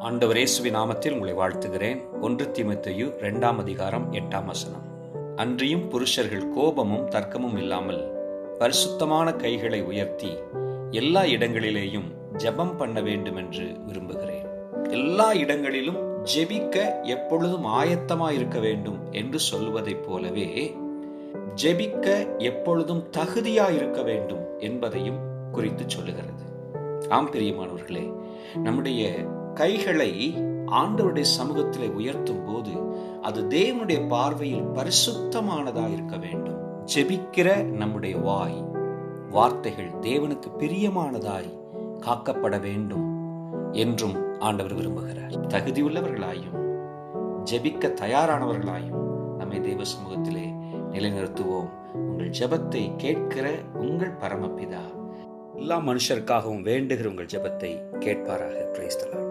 ஆண்டவர் இயேசுவின் நாமத்தில் உங்களை வாழ்த்துகிறேன். 1 தீமோத்தேயு 2 அதிகாரம் 8 அன்றியும் புருஷர்கள் கோபமும் தர்க்கமும் இல்லாமல் பரிசுத்தமான கைகளை உயர்த்தி எல்லா இடங்களிலேயும் ஜெபம் பண்ண வேண்டும் என்று விரும்புகிறேன். எல்லா இடங்களிலும் ஜெபிக்க எப்பொழுதும் ஆயத்தமாயிருக்க வேண்டும் என்று சொல்வதைப் போலவே ஜெபிக்க எப்பொழுதும் தகுதியாயிருக்க வேண்டும் என்பதையும் குறித்து சொல்லுகிறது. ஆம் பிரியமானவர்களே, நம்முடைய கைகளை ஆண்டவருடைய சமூகத்திலே உயர்த்தும் போது அது தேவனுடைய பார்வையில் பரிசுத்தமானதாக இருக்க வேண்டும். ஜெபிக்கிற நம்முடைய வார்த்தைகள் தேவனுக்கு பிரியமானதாய் காக்கப்பட வேண்டும் என்றும் ஆண்டவர் விரும்புகிறார். தகுதியுள்ளவர்களாயும் ஜெபிக்க தயாரானவர்களாயும் நம்மை தேவ சமூகத்திலே நிலைநிறுத்துவோம். உங்கள் ஜெபத்தை கேட்கிற உங்கள் பரமபிதா எல்லா மனுஷருக்காகவும் வேண்டுகிற உங்கள் ஜெபத்தை கேட்பாராக. Praise the Lord.